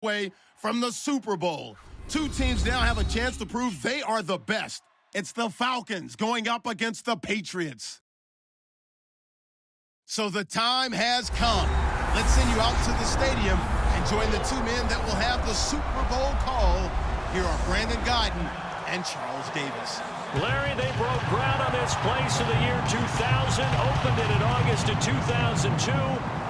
away from the Super Bowl. Two teams now have a chance to prove they are the best. It's the Falcons going up against the Patriots. So the time has come. Let's send you out to the stadium and join the two men that will have the Super Bowl call. Here are Brandon Gaudin and Charles Davis. Larry, they broke ground on this place in the year 2000, opened it in August of 2002,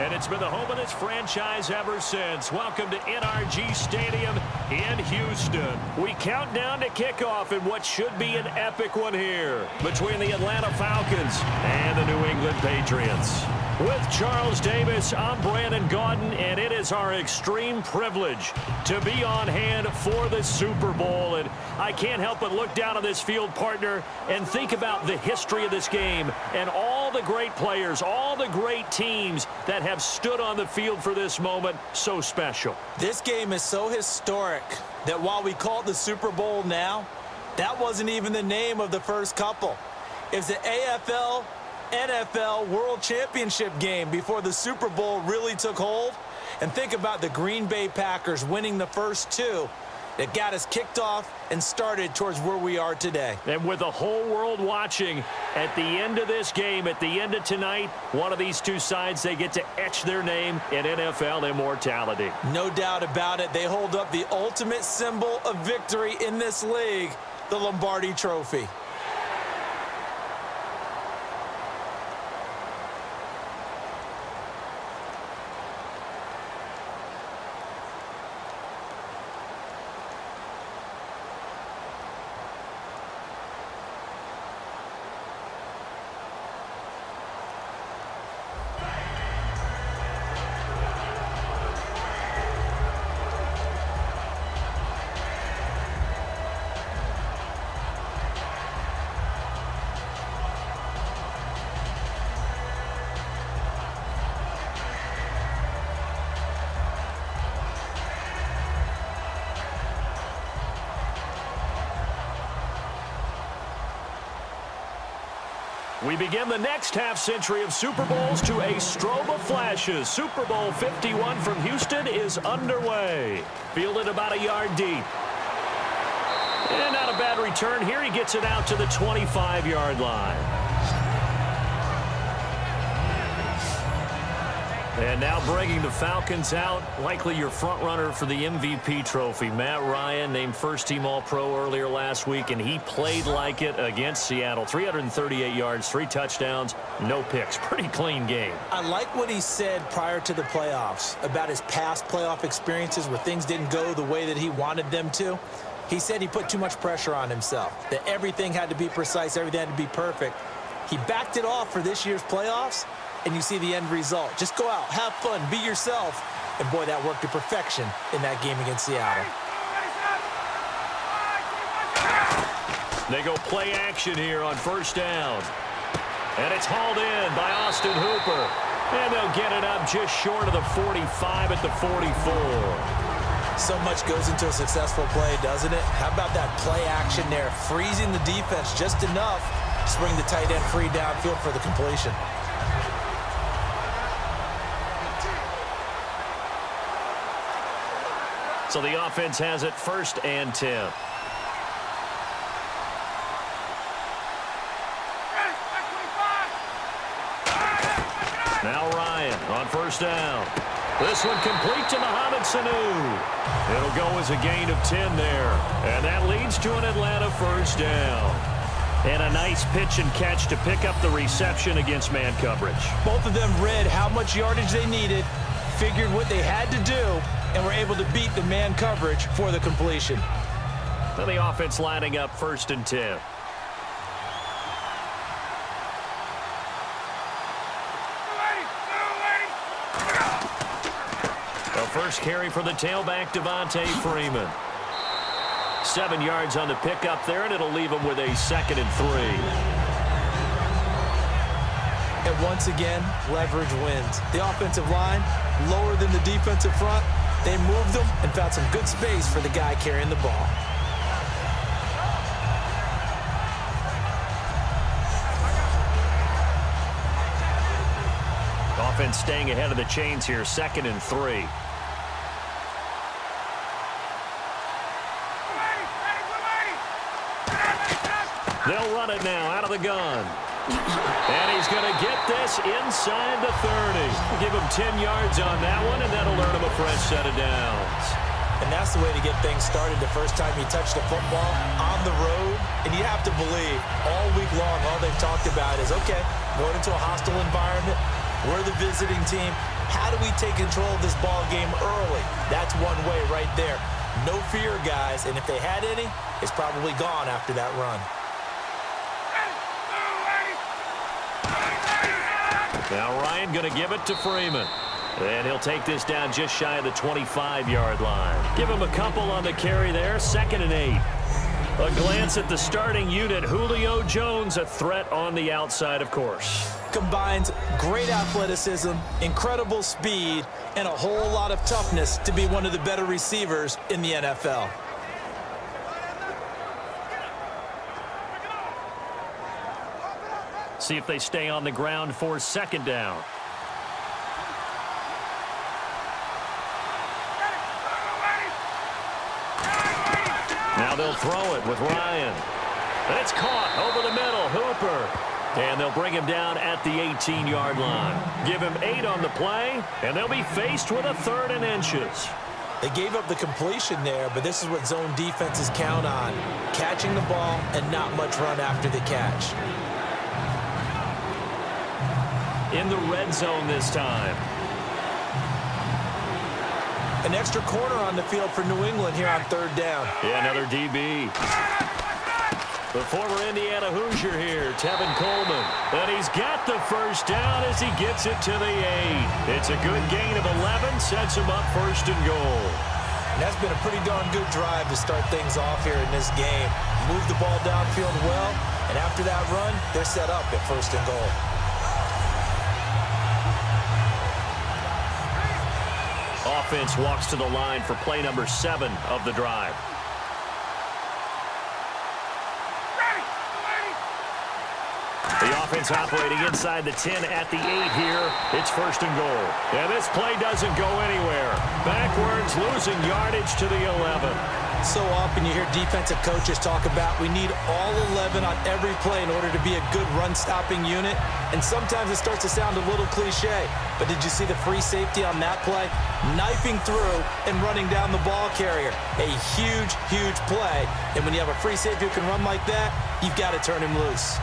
and it's been the home of this franchise ever since. Welcome to NRG Stadium in Houston. We count down to kickoff in what should be an epic one here between the Atlanta Falcons and the New England Patriots. With Charles Davis, I'm Brandon Gaudin, and it is our extreme privilege to be on hand for the Super Bowl. And I can't help but look down on this field, partner, and think about the history of this game and all the great players, all the great teams that have stood on the field for this moment. So special. This game is so historic that while we call it the Super Bowl now, that wasn't even the name of the first couple. It's the AFL NFL World Championship game before the Super Bowl really took hold. And think about the Green Bay Packers winning the first two that got us kicked off and started towards where we are today. And with the whole world watching, at the end of this game, at the end of tonight, one of these two sides, they get to etch their name in NFL immortality. No doubt about it. They hold up the ultimate symbol of victory in this league, the Lombardi Trophy. We begin the next half-century of Super Bowls to a strobe of flashes. Super Bowl 51 from Houston is underway. Fielded about a yard deep. And not a bad return here. He gets it out to the 25-yard line. And now bringing the Falcons out, likely your front runner for the MVP trophy. Matt Ryan, named first-team All-Pro earlier last week, and he played like it against Seattle. 338 yards, 3 touchdowns, no picks. Pretty clean game. I like what he said prior to the playoffs about his past playoff experiences where things didn't go the way that he wanted them to. He said he put too much pressure on himself, that everything had to be precise, everything had to be perfect. He backed it off for this year's playoffs, and you see the end result. Just go out, have fun, be yourself. And, boy, that worked to perfection in that game against Seattle. They go play action here on first down. And it's hauled in by Austin Hooper. And they'll get it up just short of the 45 at the 44. So much goes into a successful play, doesn't it? How about that play action there, freezing the defense just enough to bring the tight end free downfield for the completion. So the offense has it 1st and 10. Now Ryan on first down. This one complete to Mohamed Sanu. It'll go as a gain of 10 there. And that leads to an Atlanta first down. And a nice pitch and catch to pick up the reception against man coverage. Both of them read how much yardage they needed, figured what they had to do, and were able to beat the man coverage for the completion. Then the offense lining up 1st and 10. The first carry for the tailback, Devontae Freeman. 7 yards on the pickup there, and it'll leave him with a 2nd and 3. And once again, leverage wins. The offensive line, lower than the defensive front. They moved them and found some good space for the guy carrying the ball. Offense staying ahead of the chains here, 2nd and 3. They'll run it now out of the gun. And he's going to get this inside the 30. Give him 10 yards on that one, and that'll earn him a fresh set of downs. And that's the way to get things started the first time you touch the football on the road. And you have to believe all week long, all they've talked about is, okay, going into a hostile environment, we're the visiting team. How do we take control of this ball game early? That's one way right there. No fear, guys. And if they had any, it's probably gone after that run. Now Ryan going to give it to Freeman. And he'll take this down just shy of the 25-yard line. Give him a couple on the carry there, 2nd and 8. A glance at the starting unit. Julio Jones, a threat on the outside, of course. Combines great athleticism, incredible speed, and a whole lot of toughness to be one of the better receivers in the NFL. See if they stay on the ground for 2nd down. Now they'll throw it with Ryan. It's caught over the middle. Hooper. And they'll bring him down at the 18-yard line. Give him 8 on the play, and they'll be faced with a 3rd and inches. They gave up the completion there, but this is what zone defenses count on. Catching the ball and not much run after the catch. In the red zone this time. An extra corner on the field for New England here on 3rd down. Yeah, another DB. The former Indiana Hoosier here, Tevin Coleman. And he's got the first down as he gets it to the 8. It's a good gain of 11, sets him up 1st and goal. And that's been a pretty darn good drive to start things off here in this game. Move the ball downfield well, and after that run, they're set up at 1st and goal. Offense walks to the line for play number 7 of the drive. The offense operating inside the 10 at the 8 here. It's 1st and goal. And this play doesn't go anywhere. Backwards, losing yardage to the 11. So often you hear defensive coaches talk about we need all 11 on every play in order to be a good run-stopping unit. And sometimes it starts to sound a little cliche. But did you see the free safety on that play? Knifing through and running down the ball carrier. A huge, huge play. And when you have a free safety who can run like that, you've got to turn him loose.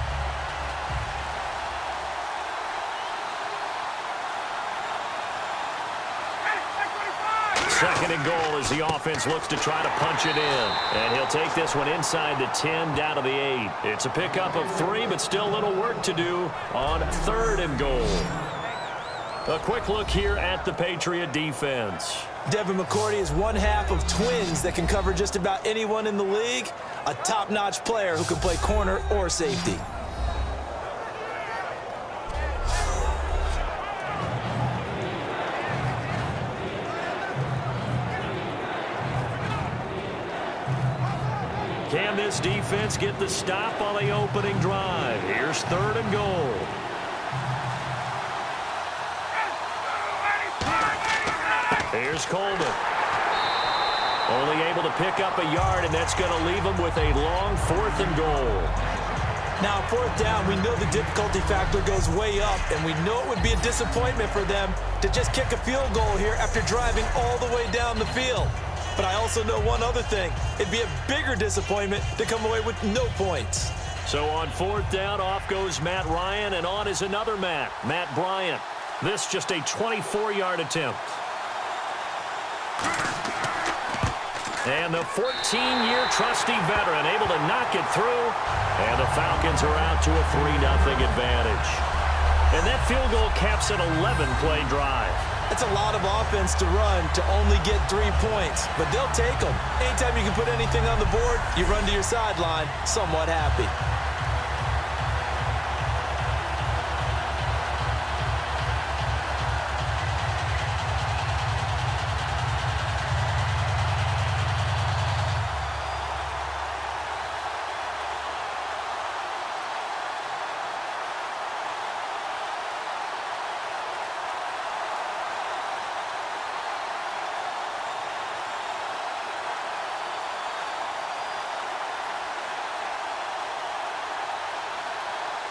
Second and goal as the offense looks to try to punch it in. And he'll take this one inside the 10 down to the 8. It's a pickup of 3, but still a little work to do on 3rd and goal. A quick look here at the Patriot defense. Devin McCourty is one half of twins that can cover just about anyone in the league. A top-notch player who can play corner or safety. Can this defense get the stop on the opening drive? Here's 3rd and goal. Here's Coleman. Only able to pick up a yard, and that's going to leave him with a long 4th and goal. Now, 4th down, we know the difficulty factor goes way up, and we know it would be a disappointment for them to just kick a field goal here after driving all the way down the field. But I also know one other thing. It'd be a bigger disappointment to come away with no points. So on 4th down, off goes Matt Ryan, and on is another Matt Bryant. This just a 24-yard attempt. And the 14-year trusty veteran able to knock it through. And the Falcons are out to a 3-0 advantage. And that field goal caps an 11-play drive. That's a lot of offense to run to only get 3 points, but they'll take them. Anytime you can put anything on the board, you run to your sideline somewhat happy.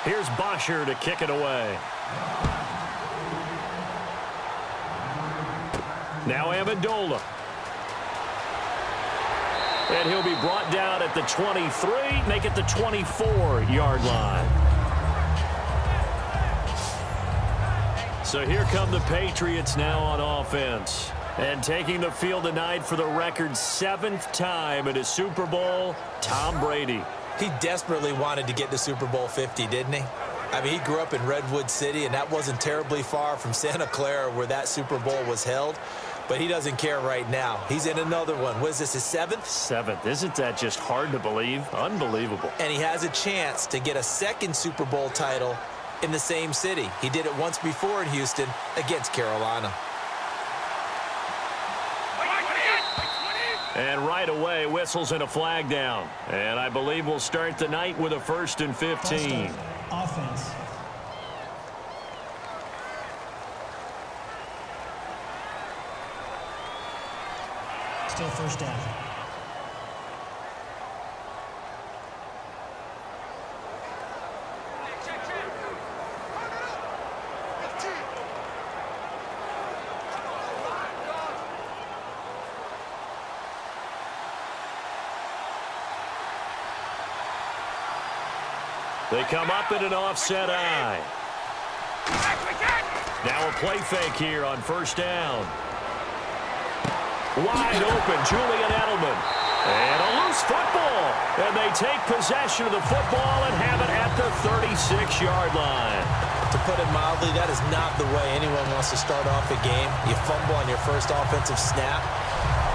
Here's Bosher to kick it away. Now Amendola. And he'll be brought down at the 23, make it the 24-yard line. So here come the Patriots now on offense. And taking the field tonight for the record 7th time in a Super Bowl, Tom Brady. He desperately wanted to get to Super Bowl 50, didn't he? I mean, he grew up in Redwood City, and that wasn't terribly far from Santa Clara where that Super Bowl was held. But he doesn't care right now. He's in another one. What is this, his 7th? 7th. Isn't that just hard to believe? Unbelievable. And he has a chance to get a 2nd Super Bowl title in the same city. He did it once before in Houston against Carolina. And right away, whistles and a flag down. And I believe we'll start the night with a 1st and 15. Offense. Still first down. They come up in an offset eye. Now a play fake here on 1st down. Wide open, Julian Edelman. And a loose football. And they take possession of the football and have it at the 36-yard line. To put it mildly, that is not the way anyone wants to start off a game. You fumble on your first offensive snap.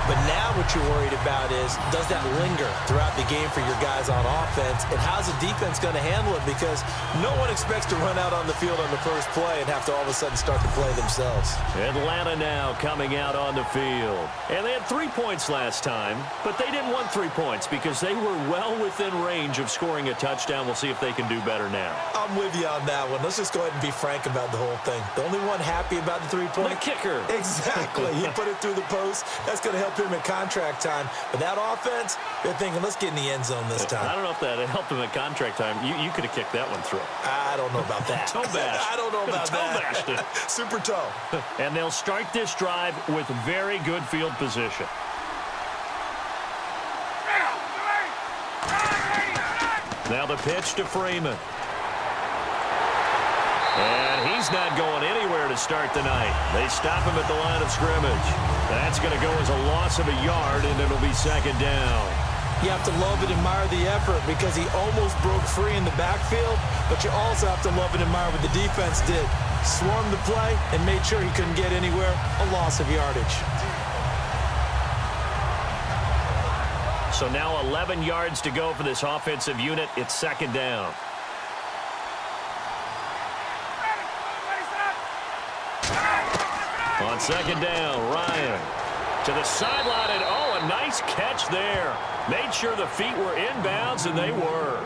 But now what you're worried about is, does that linger throughout the game for your guys on offense? And how's the defense going to handle it? Because no one expects to run out on the field on the first play and have to all of a sudden start to play themselves. Atlanta now coming out on the field. And they had 3 points last time, but they didn't want 3 points because they were well within range of scoring a touchdown. We'll see if they can do better now. I'm with you on that one. Let's just go ahead and be frank about the whole thing. The only one happy about the 3-point? The kicker. Exactly. He put it through the post. That's going to help him in contract time. But that offense, they're thinking, let's get in the end zone this time. I don't know if that helped him at contract time. You could have kicked that one through. I don't know about that. Toe bash. I don't know about that. Toe bashed it. Super toe. And they'll start this drive with very good field position. Now the pitch to Freeman. And he's not going anywhere to start the night. They stop him at the line of scrimmage. That's going to go as a loss of a yard, and it'll be 2nd down. You have to love and admire the effort because he almost broke free in the backfield, but you also have to love and admire what the defense did. Swarmed the play and made sure he couldn't get anywhere. A loss of yardage. So now 11 yards to go for this offensive unit. It's 2nd down. On 2nd down, Ryan to the sideline, and oh, a nice catch there. Made sure the feet were inbounds, and they were.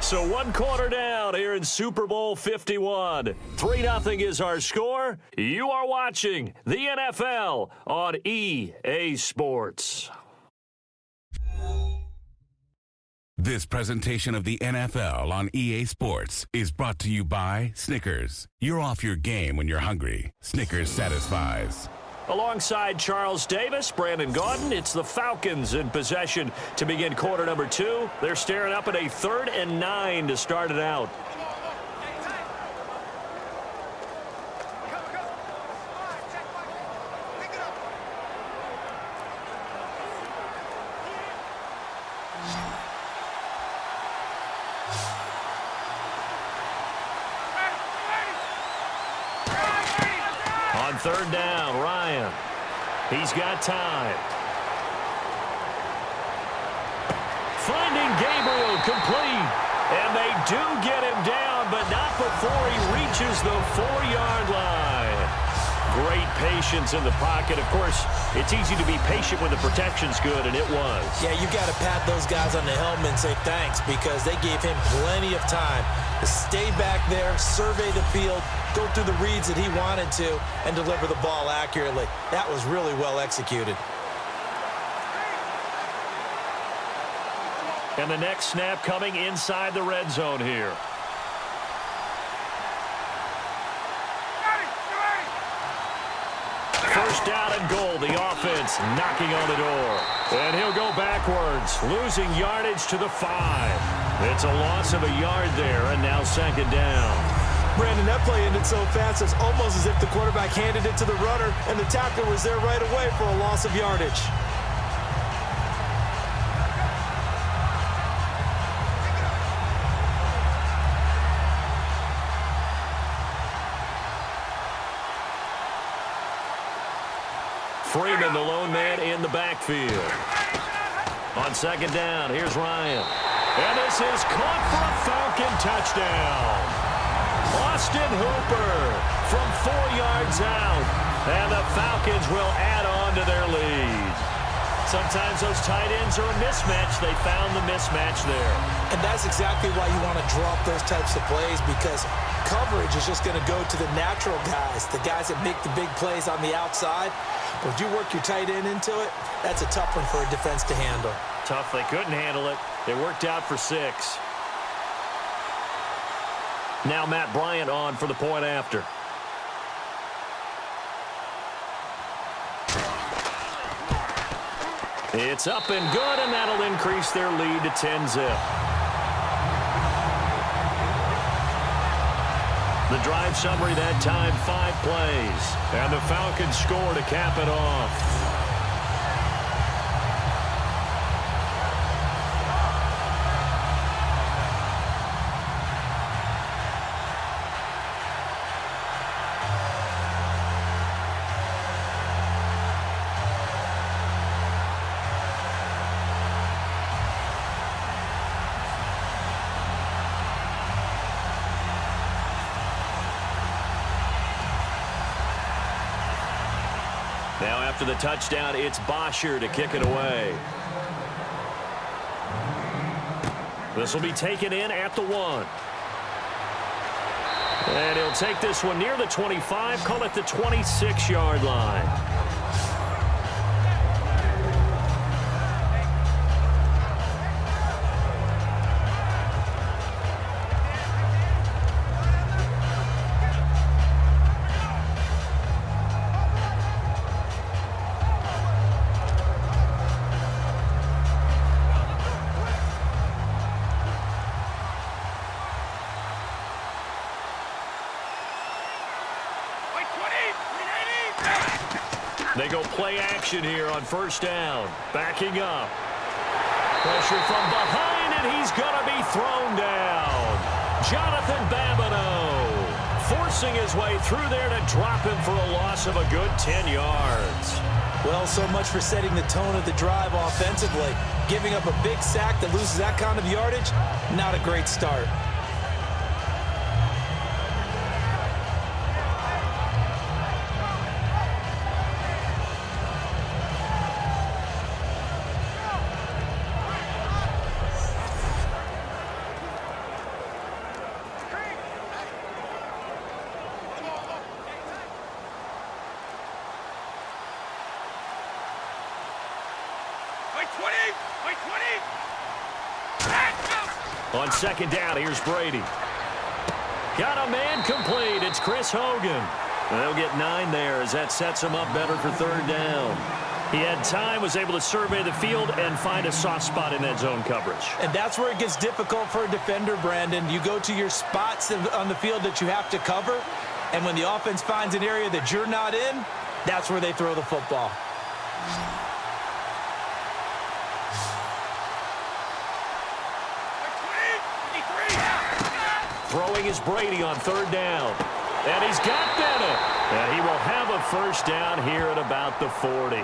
So 1 quarter down here in Super Bowl 51. 3-0 is our score. You are watching the NFL on EA Sports. This presentation of the NFL on EA Sports is brought to you by Snickers. You're off your game when you're hungry. Snickers satisfies. Alongside Charles Davis, Brandon Gaudin, it's the Falcons in possession to begin quarter number 2. They're staring up at a 3rd and 9 to start it out. On 3rd down, Ryan. He's got time. Finding Gabriel complete. And they do get him down, but not before he reaches the 4-yard line. Great patience in the pocket. Of course, it's easy to be patient when the protection's good, and it was. Yeah, you got to pat those guys on the helmet and say thanks because they gave him plenty of time to stay back there, survey the field, go through the reads that he wanted to, and deliver the ball accurately. That was really well executed. And the next snap coming inside the red zone here. First down and goal. The offense knocking on the door. And he'll go backwards, losing yardage to the 5. It's a loss of a yard there, and now second down. Brandon, that play ended so fast, it's almost as if the quarterback handed it to the runner, and the tackler was there right away for a loss of yardage. Freeman, the lone man in the backfield. On second down, here's Ryan. And this is caught for a Falcon touchdown. Austin Hooper from 4 yards out. And the Falcons will add on to their lead. Sometimes those tight ends are a mismatch. They found the mismatch there. And that's exactly why you want to drop those types of plays, because coverage is just going to go to the natural guys, the guys that make the big plays on the outside. But you work your tight end into it, that's a tough one for a defense to handle. Tough. They couldn't handle it. They worked out for 6. Now Matt Bryant on for the point after. It's up and good, and that'll increase their lead to 10-zip. The drive summary that time, 5 plays. And the Falcons score to cap it off. Now after the touchdown, it's Bosher to kick it away. This will be taken in at the 1. And he'll take this one near the 25, call it the 26-yard line. They go play action here on first down. Backing up. Pressure from behind, and he's going to be thrown down. Jonathan Babineau forcing his way through there to drop him for a loss of a good 10 yards. Well, so much for setting the tone of the drive offensively. Giving up a big sack that loses that kind of yardage, not a great start. On second down, here's Brady. Got a man complete. It's Chris Hogan. They'll get 9 there as that sets him up better for third down. He had time, was able to survey the field and find a soft spot in that zone coverage. And that's where it gets difficult for a defender, Brandon. You go to your spots on the field that you have to cover, and when the offense finds an area that you're not in, that's where they throw the football. Throwing is Brady on third down. And he's got Bennett. And he will have a first down here at about the 40.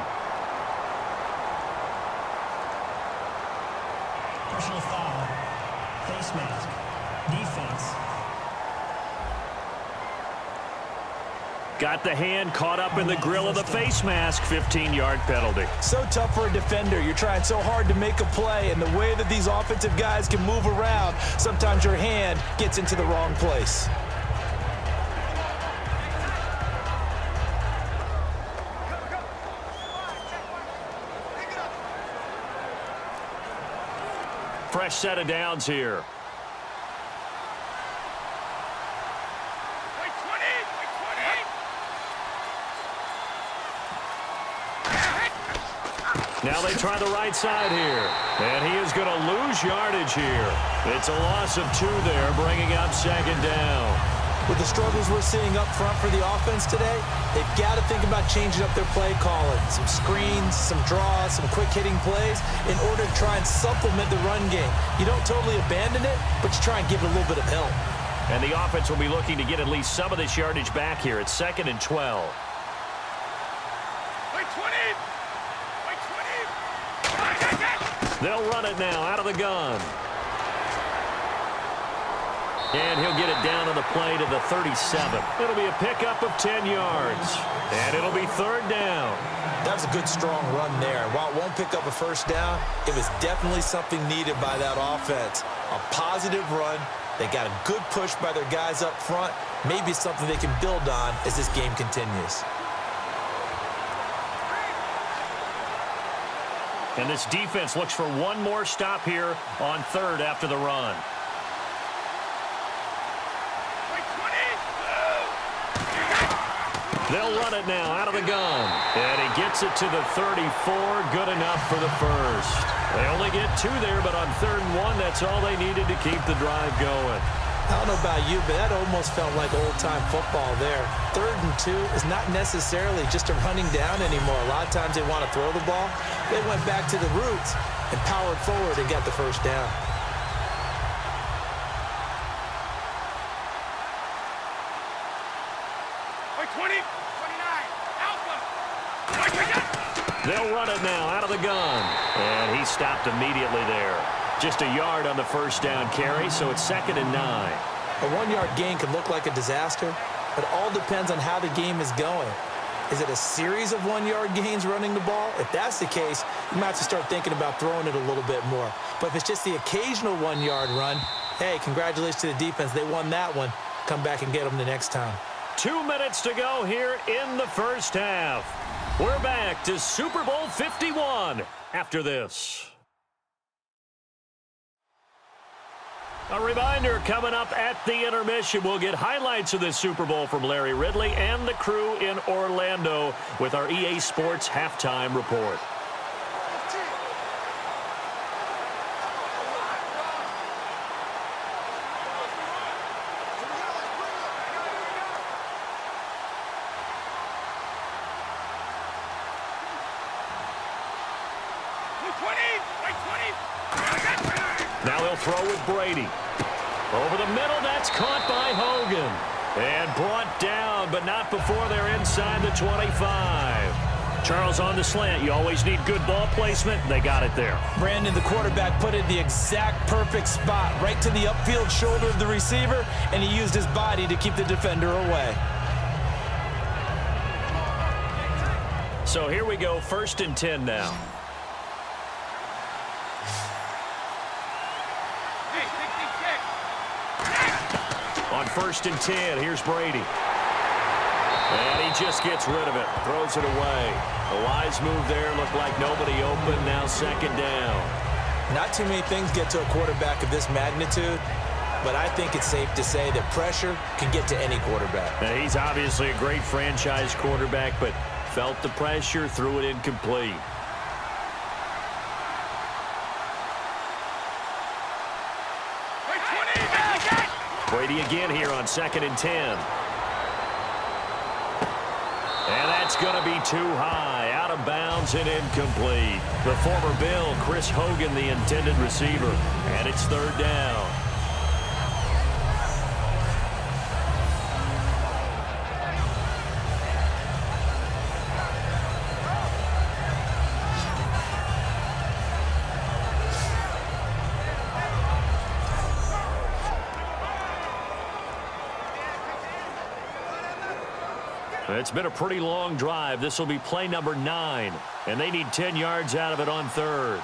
Personal foul. Face mask. Defense. Got the hand caught up in the grill of the face mask. 15-yard penalty. So tough for a defender. You're trying so hard to make a play, and the way that these offensive guys can move around, sometimes your hand gets into the wrong place. Fresh set of downs here. Now they try the right side here. And he is going to lose yardage here. It's a loss of 2 there, bringing up second down. With the struggles we're seeing up front for the offense today, they've got to think about changing up their play calling. Some screens, some draws, some quick-hitting plays in order to try and supplement the run game. You don't totally abandon it, but you try and give it a little bit of help. And the offense will be looking to get at least some of this yardage back here. It's 2nd and 12. They'll run it now out of the gun. And he'll get it down on the play to the 37. It'll be a pickup of 10 yards. And it'll be 3rd down. That was a good, strong run there. While it won't pick up a first down, it was definitely something needed by that offense. A positive run. They got a good push by their guys up front. Maybe something they can build on as this game continues. And this defense looks for one more stop here on 3rd after the run. They'll run it now out of the gun. And he gets it to the 34. Good enough for the first. They only get 2 there, but on 3rd and 1, that's all they needed to keep the drive going. I don't know about you, but that almost felt like old-time football there. 3rd and 2 is not necessarily just a running down anymore. A lot of times they want to throw the ball. They went back to the roots and powered forward and got the first down. They'll run it now out of the gun. And he stopped immediately there. Just a yard on the first down carry, so it's 2nd and 9. A 1-yard gain can look like a disaster, but it all depends on how the game is going. Is it a series of 1-yard gains running the ball? If that's the case, you might have to start thinking about throwing it a little bit more. But if it's just the occasional 1-yard run, hey, congratulations to the defense. They won that one. Come back and get them the next time. 2 minutes to go here in the first half. We're back to Super Bowl 51 after this. A reminder, coming up at the intermission, we'll get highlights of this Super Bowl from Larry Ridley and the crew in Orlando with our EA Sports halftime report. Now he'll throw with Brady. Over the middle, that's caught by Hogan. And brought down, but not before they're inside the 25. Charles, on the slant, you always need good ball placement. They got it there. Brandon, the quarterback, put it in the exact perfect spot, right to the upfield shoulder of the receiver, and he used his body to keep the defender away. So here we go, 1st and 10 now. On 1st and 10, here's Brady. And he just gets rid of it, throws it away. A wise move there, looked like nobody open, now 2nd down. Not too many things get to a quarterback of this magnitude, but I think it's safe to say that pressure can get to any quarterback. Now, he's obviously a great franchise quarterback, but felt the pressure, threw it incomplete. Brady again here on 2nd and 10. And that's going to be too high, out of bounds and incomplete. The former Bill, Chris Hogan, the intended receiver. And it's 3rd down. It's been a pretty long drive. This will be play number 9, and they need 10 yards out of it on 3rd.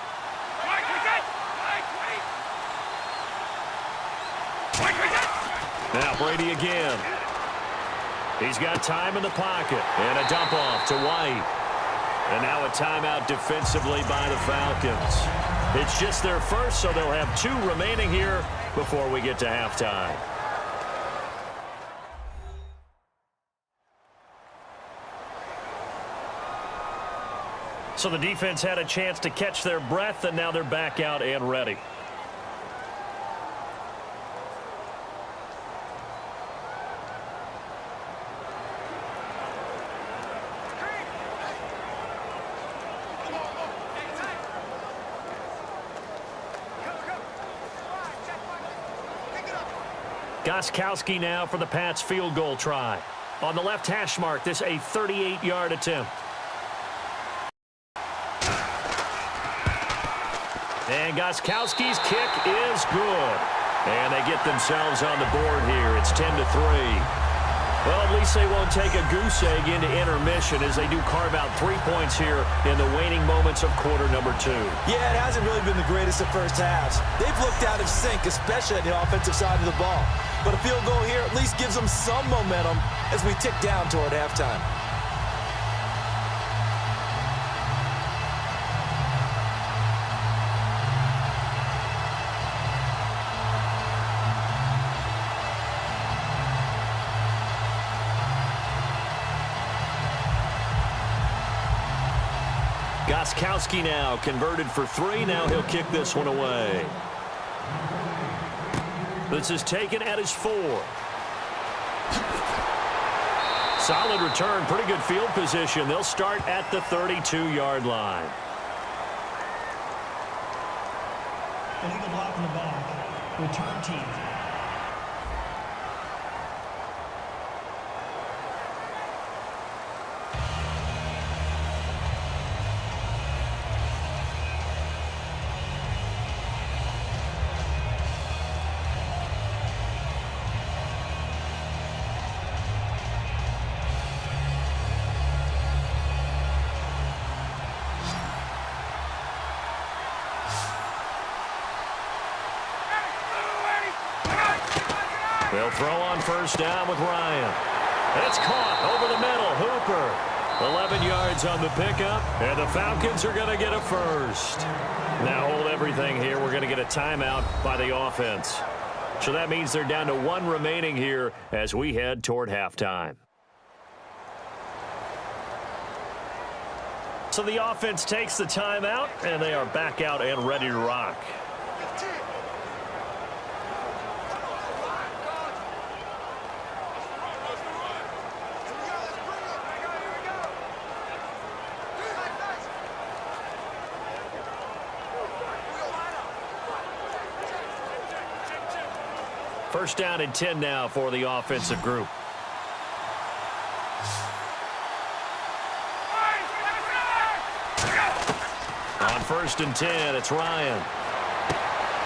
Now Brady again. He's got time in the pocket, and a dump off to White. And now a timeout defensively by the Falcons. It's just their first, so they'll have 2 remaining here before we get to halftime. So the defense had a chance to catch their breath, and now they're back out and ready. Gostkowski now for the Pats field goal try. On the left hash mark, this a 38-yard attempt. And Gostkowski's kick is good. And they get themselves on the board here. It's 10-3. Well, at least they won't take a goose egg into intermission as they do carve out 3 points here in the waning moments of quarter number 2. Yeah, it hasn't really been the greatest of first halves. They've looked out of sync, especially on the offensive side of the ball. But a field goal here at least gives them some momentum as we tick down toward halftime. Gostkowski now converted for 3. Now he'll kick this one away. This is taken at his 4. Solid return, pretty good field position. They'll start at the 32-yard line. Illegal block in the back. Return team. They'll throw on first down with Ryan. It's caught over the middle. Hooper. 11 yards on the pickup, and the Falcons are going to get a first. Now hold everything here. We're going to get a timeout by the offense. So that means they're down to 1 remaining here as we head toward halftime. So the offense takes the timeout, and they are back out and ready to rock. First down and 10 now for the offensive group. On first and 10, it's Ryan.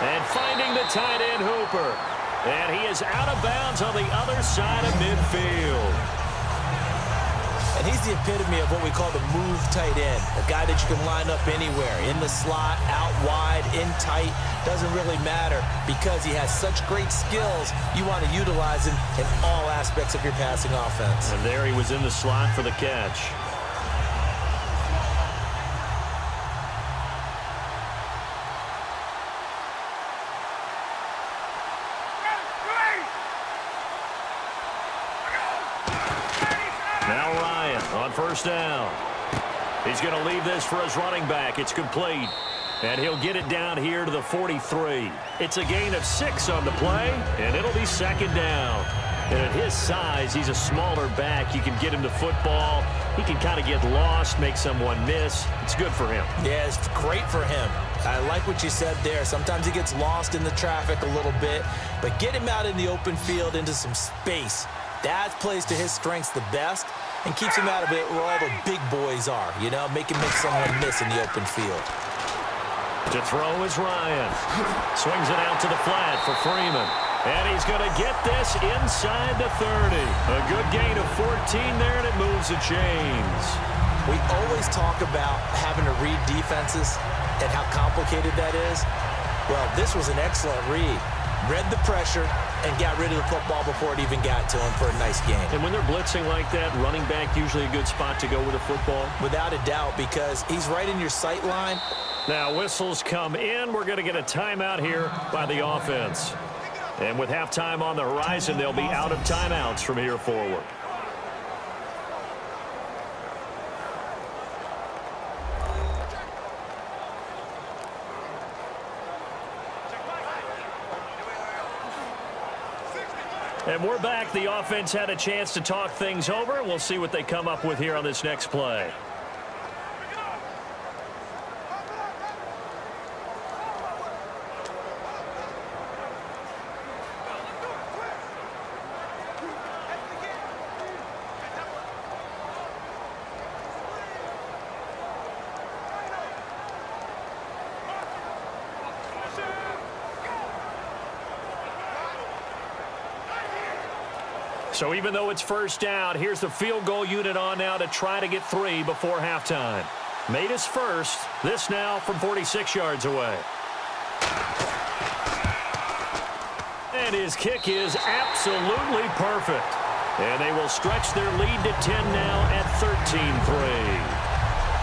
And finding the tight end, Hooper. And he is out of bounds on the other side of midfield. And he's the epitome of what we call the move tight end, a guy that you can line up anywhere, in the slot, out wide, in tight, doesn't really matter because he has such great skills. You want to utilize him in all aspects of your passing offense. And there he was in the slot for the catch. Now Ryan on first down. He's going to leave this for his running back. It's complete. And he'll get it down here to the 43. It's a gain of 6 on the play, and it'll be second down. And at his size, he's a smaller back. You can get him to football. He can kind of get lost, make someone miss. It's good for him. Yeah, it's great for him. I like what you said there. Sometimes he gets lost in the traffic a little bit, but get him out in the open field into some space. That plays to his strengths the best and keeps him out of it where all the big boys are, you know, make someone miss in the open field. To throw is Ryan. Swings it out to the flat for Freeman. And he's going to get this inside the 30. A good gain of 14 there, and it moves the chains. We always talk about having to read defenses and how complicated that is. Well, this was an excellent read. read the pressure, and got rid of the football before it even got to him for a nice game. And when they're blitzing like that, running back usually a good spot to go with a football? Without a doubt, because he's right in your sight line. Now whistles come in. We're going to get a timeout here by the offense. And with halftime on the horizon, they'll be out of timeouts from here forward. And we're back. The offense had a chance to talk things over. We'll see what they come up with here on this next play. So even though it's first down, here's the field goal unit on now to try to get 3 before halftime. Made his first. This now from 46 yards away. And his kick is absolutely perfect. And they will stretch their lead to 10 now at 13-3.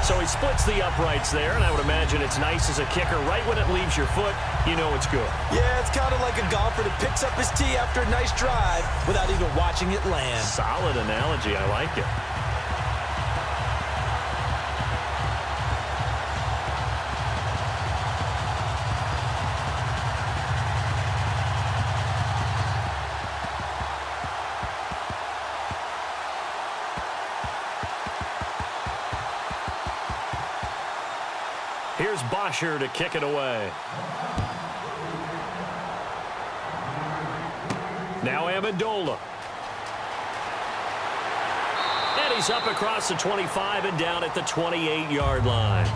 So he splits the uprights there, and I would imagine it's nice as a kicker. Right when it leaves your foot, you know it's good. Yeah, it's kind of like a golfer that picks up his tee after a nice drive without even watching it land. Solid analogy. I like it. Here's Bosher to kick it away. Now Amendola. And he's up across the 25 and down at the 28-yard line.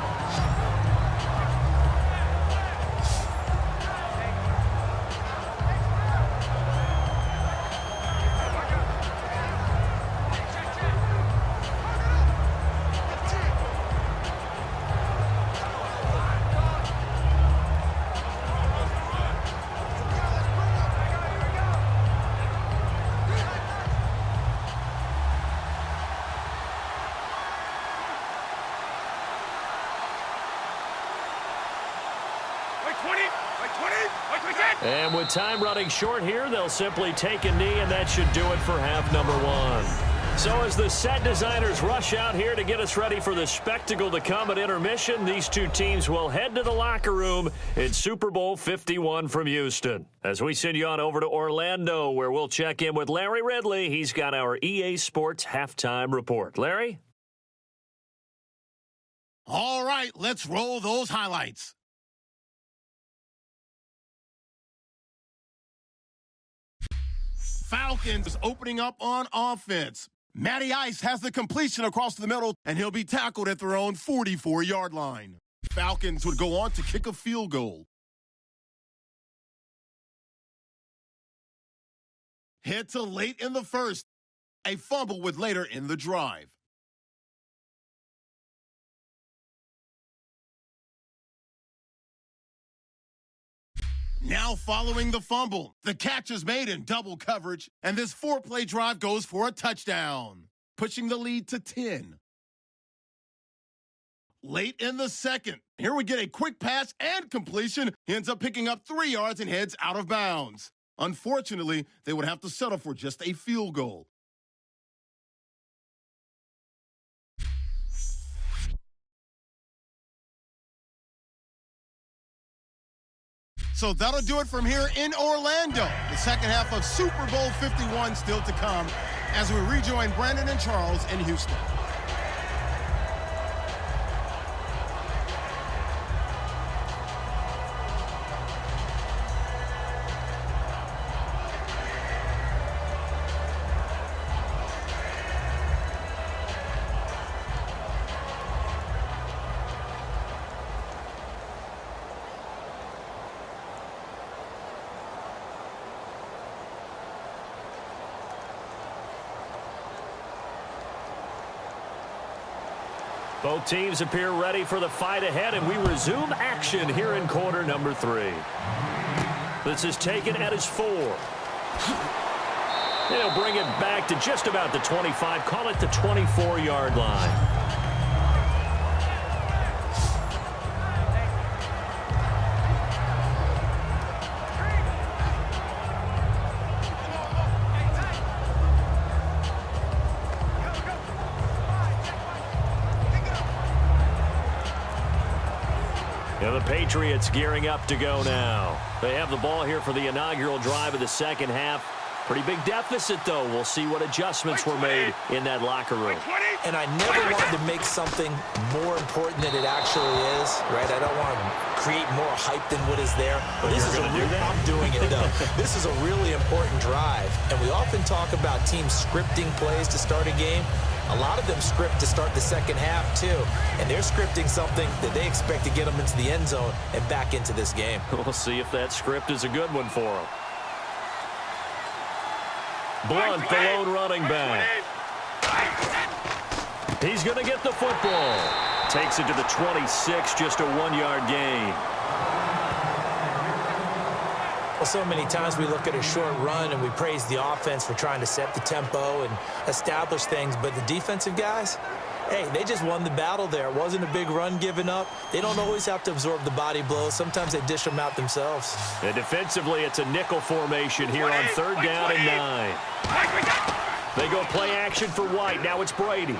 And with time running short here, they'll simply take a knee, and that should do it for half number 1. So as the set designers rush out here to get us ready for the spectacle to come at intermission, these two teams will head to the locker room in Super Bowl 51 from Houston. As we send you on over to Orlando, where we'll check in with Larry Ridley. He's got our EA Sports halftime report. Larry? All right, let's roll those highlights. Falcons opening up on offense. Matty Ice has the completion across the middle, and he'll be tackled at their own 44-yard line. Falcons would go on to kick a field goal. Head to late in the first. A fumble with later in the drive. Now following the fumble, the catch is made in double coverage, and this 4-play drive goes for a touchdown, pushing the lead to 10. Late in the second, here we get a quick pass and completion. He ends up picking up 3 yards and heads out of bounds. Unfortunately, they would have to settle for just a field goal. So that'll do it from here in Orlando. The second half of Super Bowl 51 still to come as we rejoin Brandon and Charles in Houston. Both teams appear ready for the fight ahead, and we resume action here in quarter number 3. This is taken at his 4. They'll bring it back to just about the 25. Call it the 24-yard line. And the Patriots gearing up to go now. They have the ball here for the inaugural drive of the second half. Pretty big deficit, though. We'll see what adjustments were made in that locker room. And I never wanted to make something more important than it actually is, right? I don't want to create more hype than what is there. But this is I'm doing it, though. This is a really important drive. And we often talk about teams scripting plays to start a game. A lot of them script to start the second half, too. And they're scripting something that they expect to get them into the end zone and back into this game. We'll see if that script is a good one for them. Blunt, the lone running back. He's going to get the football. Takes it to the 26, just a 1-yard gain. Well, so many times we look at a short run and we praise the offense for trying to set the tempo and establish things, but the defensive guys, hey, they just won the battle there. It wasn't a big run given up. They don't always have to absorb the body blows. Sometimes they dish them out themselves. And defensively, it's a nickel formation here on 3rd down and 9. They go play action for White. Now it's Brady.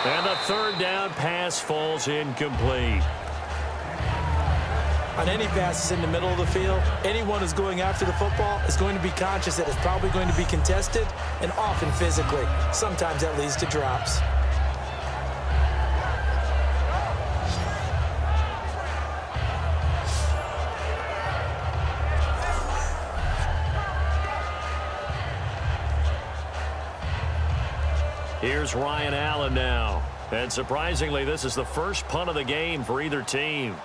And the 3rd down pass falls incomplete. On any passes in the middle of the field, anyone who's going after the football is going to be conscious that it's probably going to be contested and often physically. Sometimes that leads to drops. Here's Ryan Allen now. And surprisingly, this is the first punt of the game for either team.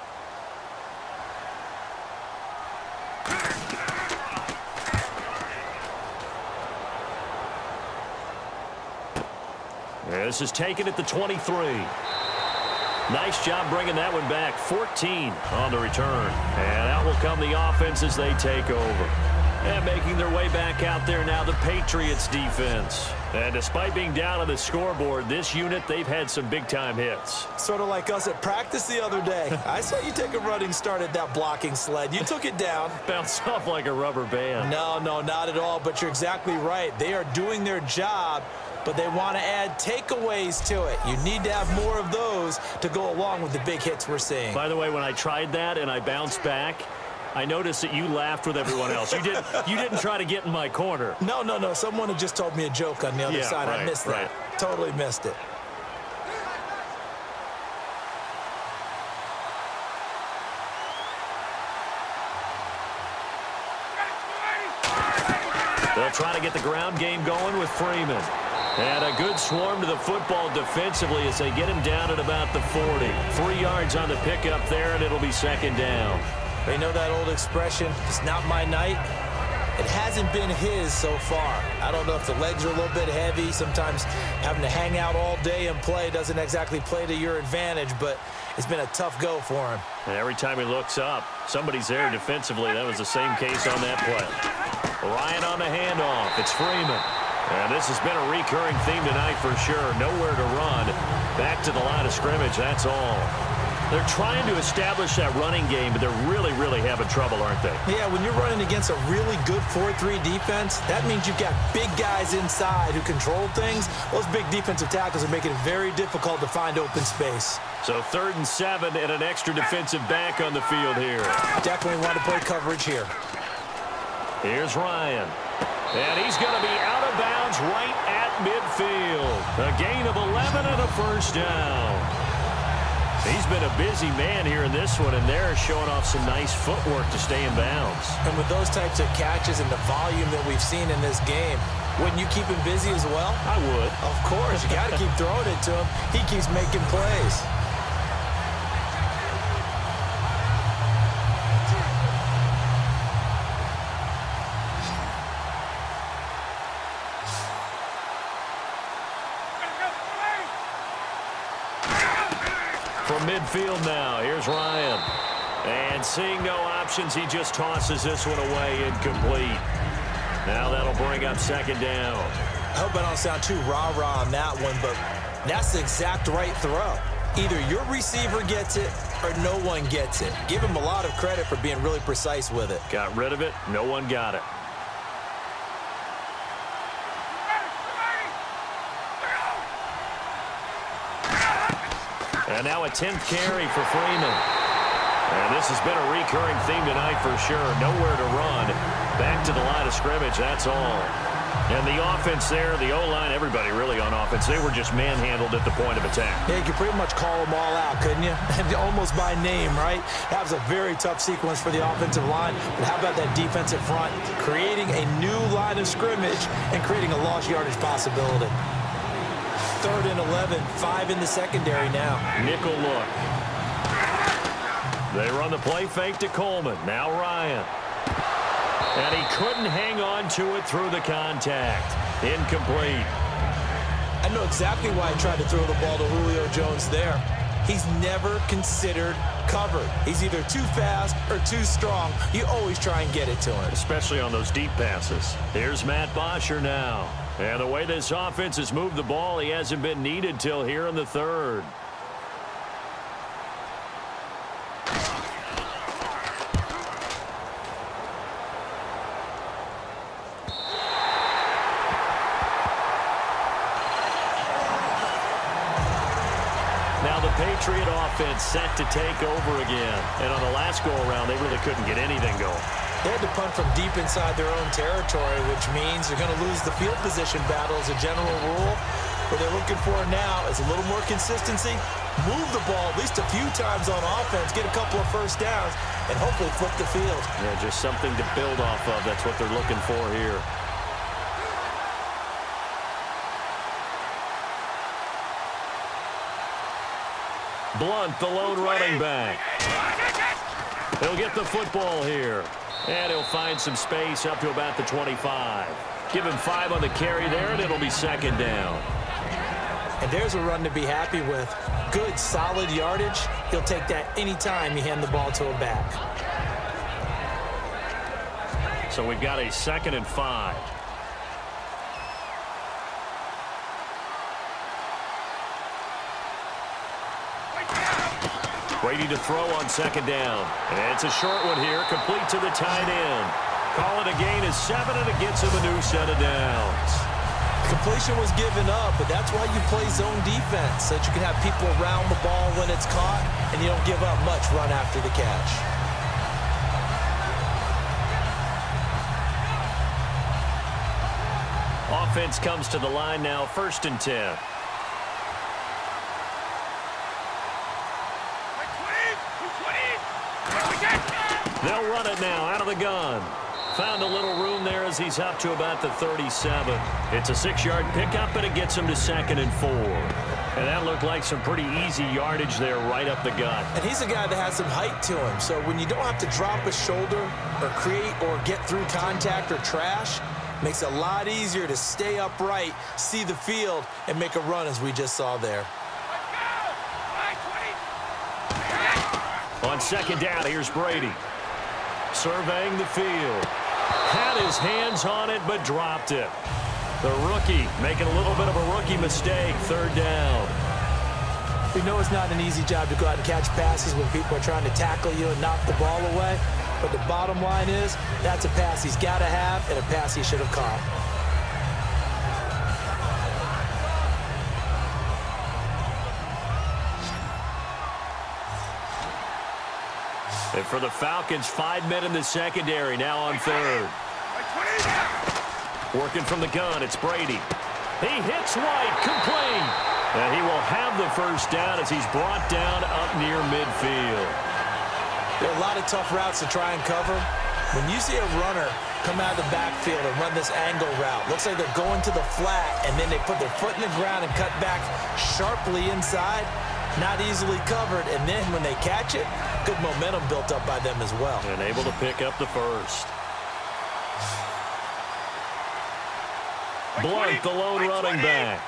This is taken at the 23. Nice job bringing that one back. 14 on the return. And out will come the offense as they take over. And making their way back out there now, the Patriots defense. And despite being down on the scoreboard, this unit, they've had some big-time hits. Sort of like us at practice the other day. I saw you take a running start at that blocking sled. You took it down. Bounced off like a rubber band. No, not at all, but you're exactly right. They are doing their job, but they want to add takeaways to it. You need to have more of those to go along with the big hits we're seeing. By the way, when I tried that and I bounced back, I noticed that you laughed with everyone else. You didn't try to get in my corner. No. Someone had just told me a joke on the other side. Right, I missed that. Totally missed it. They'll try to get the ground game going with Freeman. And a good swarm to the football defensively as they get him down at about the 40. 3 yards on the pickup there, and it'll be 2nd down. They know that old expression, it's not my night. It hasn't been his so far. I don't know if the legs are a little bit heavy. Sometimes having to hang out all day and play doesn't exactly play to your advantage, but it's been a tough go for him. And every time he looks up, somebody's there defensively. That was the same case on that play. Ryan on the handoff. It's Freeman. And this has been a recurring theme tonight for sure. Nowhere to run. Back to the line of scrimmage, that's all. They're trying to establish that running game, but they're really having trouble, aren't they? Yeah, when you're running against a really good 4-3 defense, that means you've got big guys inside who control things. Those big defensive tackles are making it very difficult to find open space. So 3rd and 7 and an extra defensive back on the field here. Definitely want to play coverage here. Here's Ryan. And he's going to be out of bounds right at midfield. A gain of 11 and a 1st down. He's been a busy man here in this one, and they're showing off some nice footwork to stay in bounds. And with those types of catches and the volume that we've seen in this game, wouldn't you keep him busy as well? I would. Of course. You got to keep throwing it to him. He keeps making plays. From midfield now, here's Ryan. And seeing no options, he just tosses this one away, incomplete. Now that'll bring up second down. I hope I don't sound too rah-rah on that one, but that's the exact right throw. Either your receiver gets it or no one gets it. Give him a lot of credit for being really precise with it. Got rid of it. No one got it. And now a 10th carry for Freeman. And this has been a recurring theme tonight for sure. Nowhere to run. Back to the line of scrimmage, that's all. And the offense there, the O-line, everybody really on offense, they were just manhandled at the point of attack. Yeah, you could pretty much call them all out, couldn't you? Almost by name, right? That was a very tough sequence for the offensive line. But how about that defensive front? Creating a new line of scrimmage and creating a lost yardage possibility. 3rd and 11, 5 in the secondary now. Nickel look. They run the play fake to Coleman. Now Ryan. And he couldn't hang on to it through the contact. Incomplete. I know exactly why I tried to throw the ball to Julio Jones there. He's never considered covered. He's either too fast or too strong. You always try and get it to him. Especially on those deep passes. Here's Matt Bosher now. And the way this offense has moved the ball, he hasn't been needed till here in the 3rd. Now the Patriot offense set to take over again. And on the last go-around, they really couldn't get anything going. They had to punt from deep inside their own territory, which means they're going to lose the field position battle as a general rule. What they're looking for now is a little more consistency, move the ball at least a few times on offense, get a couple of first downs, and hopefully flip the field. Yeah, just something to build off of. That's what they're looking for here. Blunt, the lone running back. He'll get the football here. And he'll find some space up to about the 25. Give him 5 on the carry there, and it'll be second down. And there's a run to be happy with. Good, solid yardage. He'll take that anytime you hand the ball to a back. So we've got a 2nd and 5. Brady to throw on 2nd down. And it's a short one here, complete to the tight end. Call it a gain of 7, and it gets him a new set of downs. Completion was given up, but that's why you play zone defense, so that you can have people around the ball when it's caught, and you don't give up much run after the catch. Offense comes to the line now, 1st and 10. They'll run it now out of the gun. Found a little room there as he's up to about the 37. It's a 6-yard pickup, and it gets him to 2nd and 4. And that looked like some pretty easy yardage there right up the gut. And he's a guy that has some height to him. So when you don't have to drop a shoulder or create or get through contact or trash, makes it a lot easier to stay upright, see the field, and make a run as we just saw there. On 2nd down, here's Brady. Surveying the field. Had his hands on it, but dropped it. The rookie making a little bit of a rookie mistake. 3rd down. We know it's not an easy job to go out and catch passes when people are trying to tackle you and knock the ball away. But the bottom line is, that's a pass he's got to have and a pass he should have caught. And for the Falcons, 5 men in the secondary, now on 3rd. Working from the gun, it's Brady. He hits White, complete. And he will have the 1st down as he's brought down up near midfield. There are a lot of tough routes to try and cover. When you see a runner come out of the backfield and run this angle route, looks like they're going to the flat, and then they put their foot in the ground and cut back sharply inside. Not easily covered, and then when they catch it, good momentum built up by them as well. And able to pick up the 1st. Blunt, the lone running back.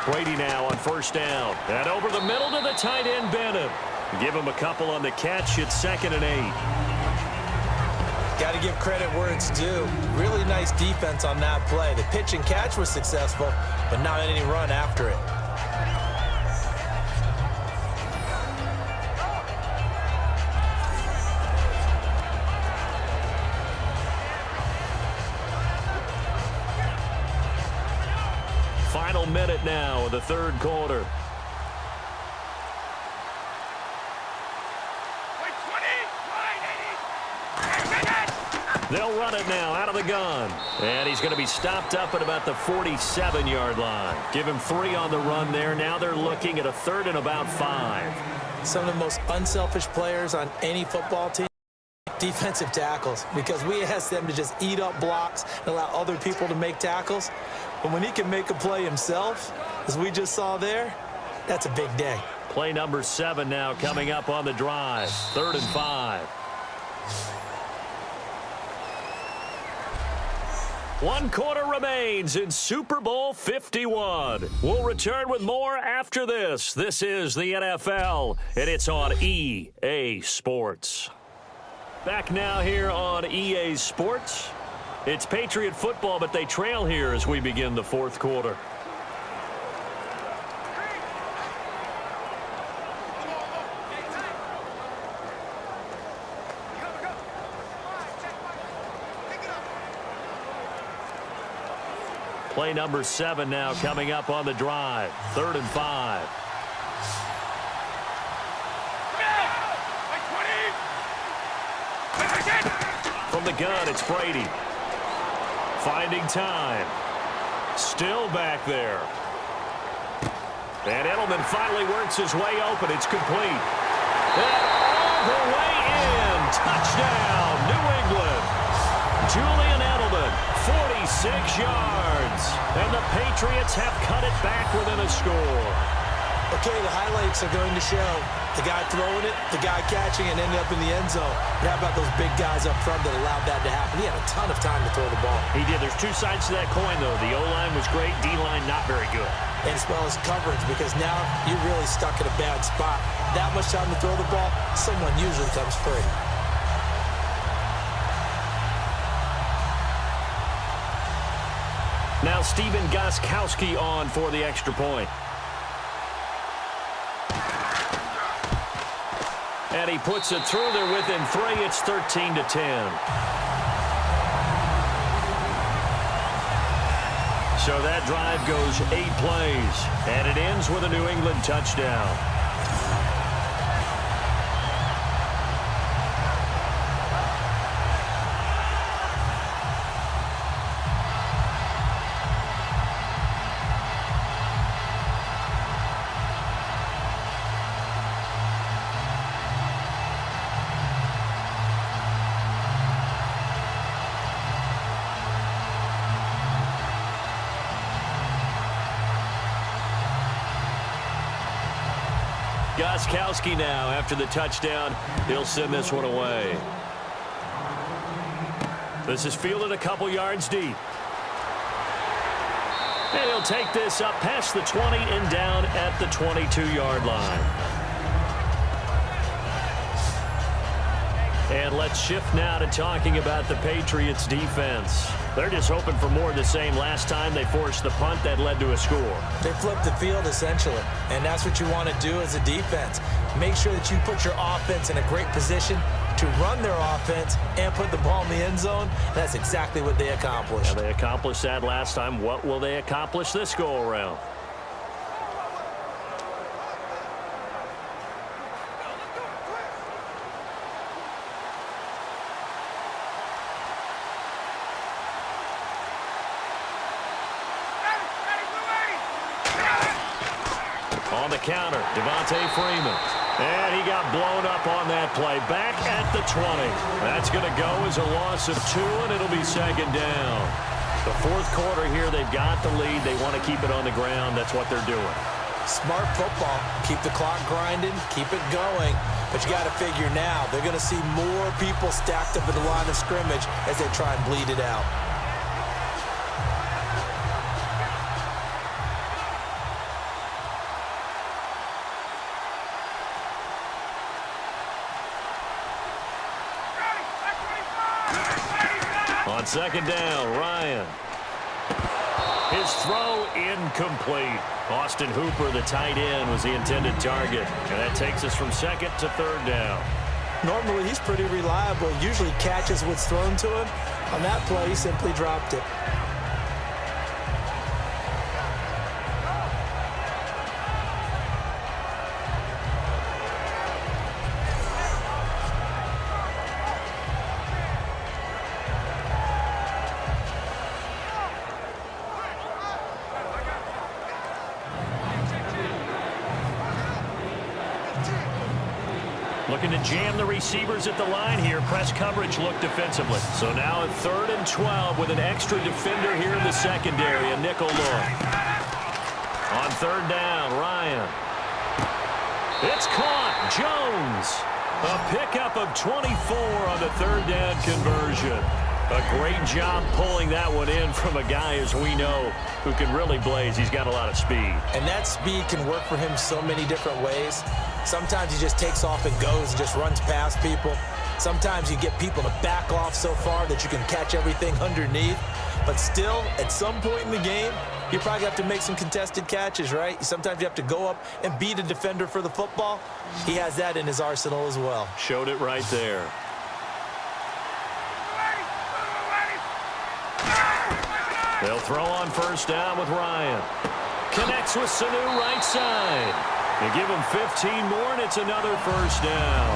Brady now on 1st down. And over the middle to the tight end, Bennett. Give him a couple on the catch. It's 2nd and 8. Got to give credit where it's due. Really nice defense on that play. The pitch and catch was successful, but not any run after it. Final minute now of the third quarter. They'll run it now out of the gun. And he's going to be stopped up at about the 47-yard line. Give him 3 on the run there. Now they're looking at a 3rd and about 5. Some of the most unselfish players on any football team, defensive tackles, because we ask them to just eat up blocks and allow other people to make tackles. But when he can make a play himself, as we just saw there, that's a big day. Play number 7 now coming up on the drive. 3rd and 5. 1 quarter remains in Super Bowl 51. We'll return with more after this. This is the NFL, and it's on EA Sports. Back now here on EA Sports. It's Patriot football, but they trail here as we begin the 4th quarter. Play number 7 now coming up on the drive. 3rd and 5. From the gun, it's Brady. Finding time. Still back there. And Edelman finally works his way open. It's complete. And all the way in. Touchdown, New England. Julian Edelman, 46 yards. And the Patriots have cut it back within a score. Okay, the highlights are going to show the guy throwing it, the guy catching it, and ended up in the end zone. But how about those big guys up front that allowed that to happen? He had a ton of time to throw the ball. He did. There's 2 sides to that coin, though. The O-line was great. D-line not very good. And as well as coverage, because now you're really stuck in a bad spot. That much time to throw the ball, someone usually comes free. Now Stephen Gostkowski on for the extra point. And he puts it through there within 3. It's 13-10. So that drive goes 8 plays. And it ends with a New England touchdown. Gostkowski now, after the touchdown, he'll send this one away. This is fielded a couple yards deep. And he'll take this up past the 20 and down at the 22-yard line. And let's shift now to talking about the Patriots defense. They're just hoping for more of the same. Last time they forced the punt that led to a score. They flipped the field, essentially, and that's what you want to do as a defense. Make sure that you put your offense in a great position to run their offense and put the ball in the end zone. That's exactly what they accomplished. Now they accomplished that last time. What will they accomplish this go-around? On the counter, Devontae Freeman. And he got blown up on that play. Back at the 20. That's going to go as a loss of 2, and it'll be 2nd down. The 4th quarter here, they've got the lead. They want to keep it on the ground. That's what they're doing. Smart football. Keep the clock grinding. Keep it going. But you got to figure now, they're going to see more people stacked up at the line of scrimmage as they try and bleed it out. On second down, Ryan. His throw incomplete. Austin Hooper, the tight end, was the intended target. And that takes us from second to third down. Normally, he's pretty reliable. Usually catches what's thrown to him. On that play, he simply dropped it. Looking to jam the receivers at the line here. Press coverage look defensively. So now at 3rd and 12 with an extra defender here in the secondary. A nickel look. On 3rd down, Ryan. It's caught. Jones. A pickup of 24 on the 3rd down conversion. A great job pulling that one in from a guy, as we know, who can really blaze. He's got a lot of speed. And that speed can work for him so many different ways. Sometimes he just takes off and goes and just runs past people. Sometimes you get people to back off so far that you can catch everything underneath. But still, at some point in the game, you probably have to make some contested catches, right? Sometimes you have to go up and beat a defender for the football. He has that in his arsenal as well. Showed it right there. They'll throw on 1st down with Ryan. Connects with Sanu right side. They give him 15 more, and it's another 1st down.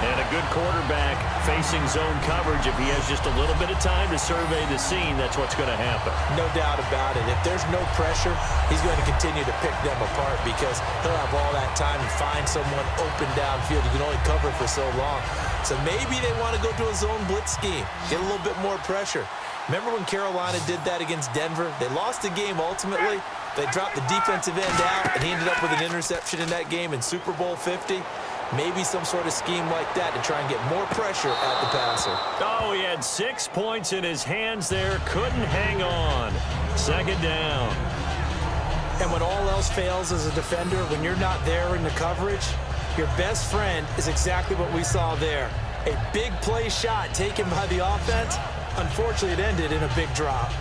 And a good quarterback facing zone coverage. If he has just a little bit of time to survey the scene, that's what's going to happen. No doubt about it. If there's no pressure, he's going to continue to pick them apart because he'll have all that time to find someone open downfield. You can only cover for so long. So maybe they want to go to a zone blitz scheme, get a little bit more pressure. Remember when Carolina did that against Denver? They lost the game ultimately. They dropped the defensive end out, and he ended up with an interception in that game in Super Bowl 50. Maybe some sort of scheme like that to try and get more pressure at the passer. Oh, he had 6 points in his hands there. Couldn't hang on. 2nd down. And when all else fails as a defender, when you're not there in the coverage, your best friend is exactly what we saw there. A big play shot taken by the offense. Unfortunately, it ended in a big drop.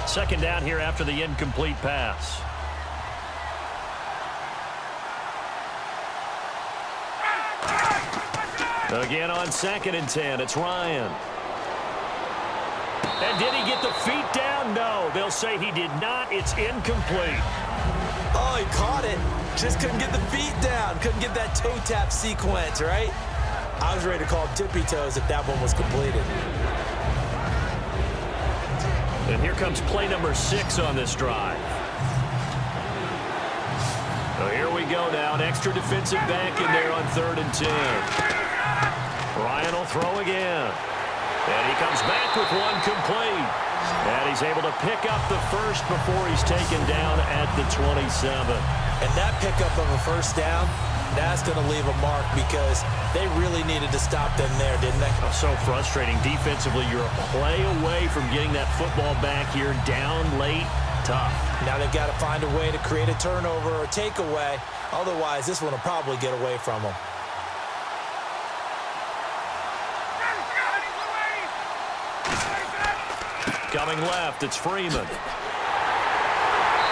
Second down here after the incomplete pass. Again on 2nd and 10, it's Ryan. And did he get the feet down? No, they'll say he did not. It's incomplete. Oh, he caught it. Just couldn't get the feet down. Couldn't get that toe tap sequence, right? I was ready to call tippy toes if that one was completed. And here comes play number 6 on this drive. So here we go now. An extra defensive back in there on 3rd and 10. Ryan will throw again. And he comes back with one complete. And he's able to pick up the first before he's taken down at the 27. And that pickup of a 1st down, that's going to leave a mark because they really needed to stop them there, didn't they? Oh, so frustrating. Defensively, you're a play away from getting that football back here. Down late, tough. Now they've got to find a way to create a turnover or takeaway. Otherwise, this one will probably get away from them. Coming left, it's Freeman.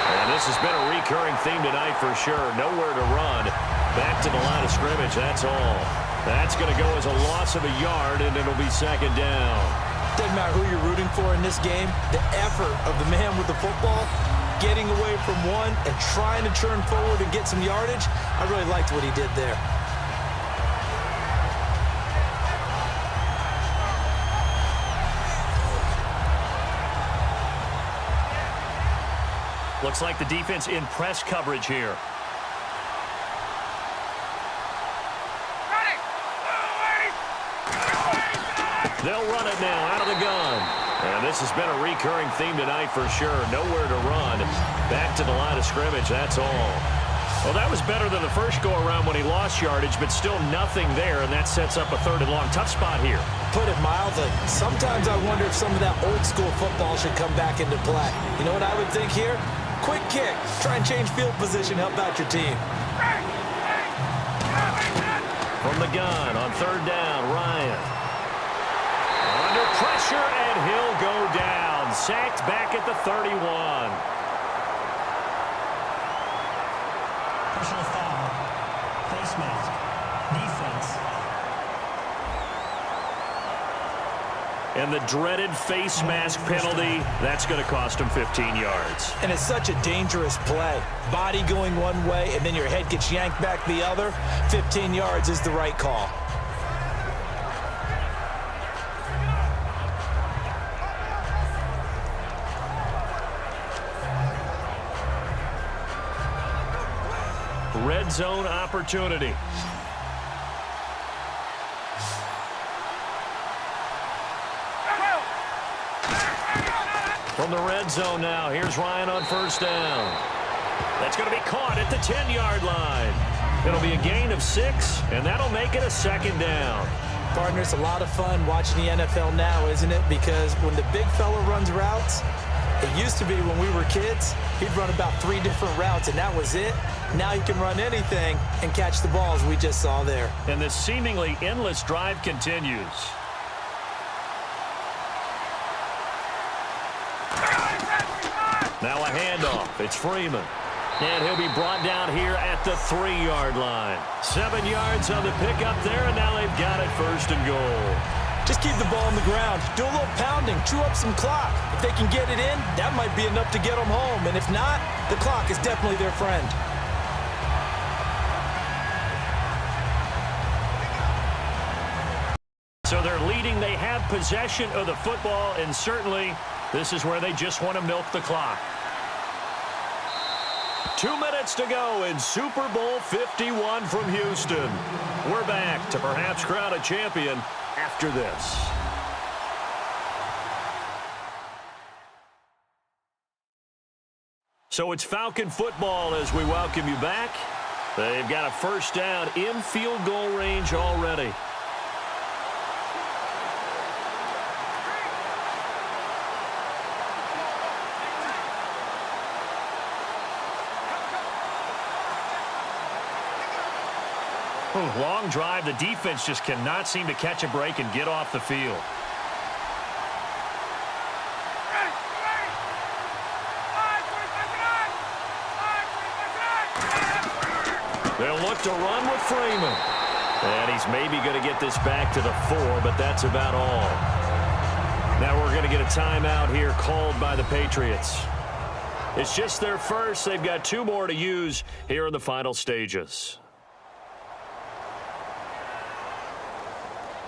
And this has been a recurring theme tonight for sure. Nowhere to run. Back to the line of scrimmage, that's all. That's going to go as a loss of a yard, and it'll be 2nd down. Doesn't matter who you're rooting for in this game. The effort of the man with the football, getting away from one and trying to turn forward and get some yardage, I really liked what he did there. Looks like the defense in press coverage here. They'll run it now out of the gun. And this has been a recurring theme tonight for sure. Nowhere to run. Back to the line of scrimmage, that's all. Well, that was better than the first go-around when he lost yardage, but still nothing there, and that sets up a 3rd and long. Tough spot here. Put it mildly. Sometimes I wonder if some of that old-school football should come back into play. You know what I would think here? quick kick. Try and change field position, help out your team. From the gun on third down, Ryan. Under pressure, and he'll go down. Sacked back at the 31. Personal foul. Face mask. Defense. And the dreaded face mask penalty, that's going to cost him 15 yards. And it's such a dangerous play. Body going one way, and then your head gets yanked back the other. 15 yards is the right call. Red zone opportunity. From the red zone now, here's Ryan on first down. That's going to be caught at the 10-yard line. It'll be a gain of 6, and that'll make it a second down. Partner, it's a lot of fun watching the NFL now, isn't it? Because when the big fella runs routes, it used to be when we were kids, he'd run about 3 different routes, and that was it. Now he can run anything and catch the balls we just saw there. And this seemingly endless drive continues. Now a handoff. It's Freeman. And he'll be brought down here at the 3-yard line. 7 yards on the pickup there, and now they've got it first and goal. Just keep the ball on the ground. Do a little pounding. Chew up some clock. If they can get it in, that might be enough to get them home. And if not, the clock is definitely their friend. So they're leading. They have possession of the football, and certainly this is where they just want to milk the clock. 2 minutes to go in Super Bowl 51 from Houston. We're back to perhaps crown a champion after this. So it's Falcon football as we welcome you back. They've got a first down in field goal range already. Long drive. The defense just cannot seem to catch a break and get off the field. They'll look to run with Freeman. And he's maybe going to get this back to the 4, but that's about all. Now we're going to get a timeout here called by the Patriots. It's just their first. They've got 2 more to use here in the final stages.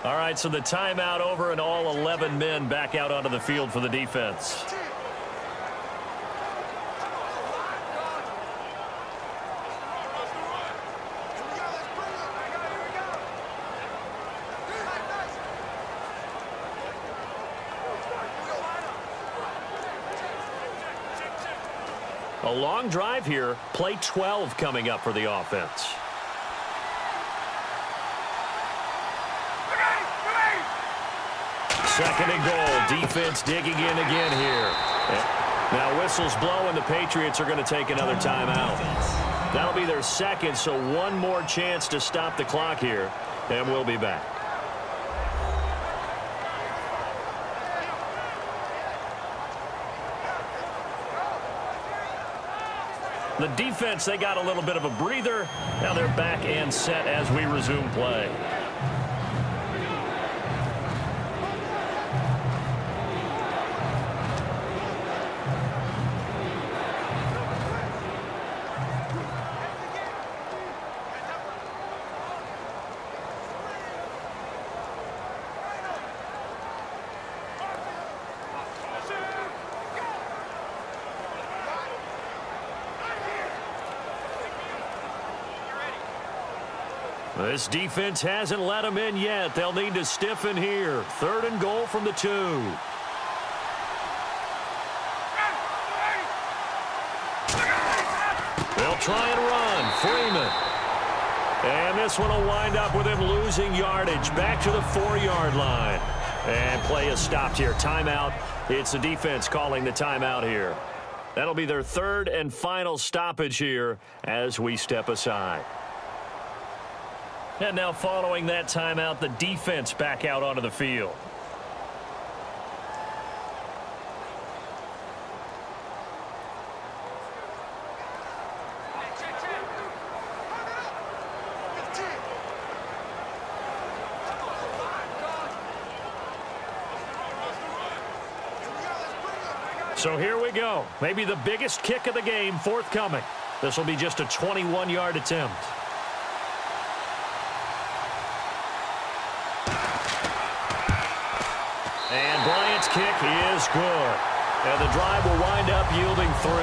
All right, so the timeout over and all 11 men back out onto the field for the defense. A long drive here. Play 12 coming up for the offense. Second and goal. Defense digging in again here. Now whistles blow, and the Patriots are going to take another timeout. That'll be their second, so one more chance to stop the clock here, and we'll be back. The defense, they got a little bit of a breather. Now they're back and set as we resume play. This defense hasn't let them in yet. They'll need to stiffen here. Third and goal from the 2. They'll try and run. Freeman. And this one will wind up with him losing yardage. Back to the 4-yard line. And play is stopped here. Timeout. It's the defense calling the timeout here. That'll be their third and final stoppage here as we step aside. And now following that timeout, the defense back out onto the field. So here we go. Maybe the biggest kick of the game forthcoming. This will be just a 21-yard attempt. And Bryant's kick is good. And the drive will wind up yielding 3.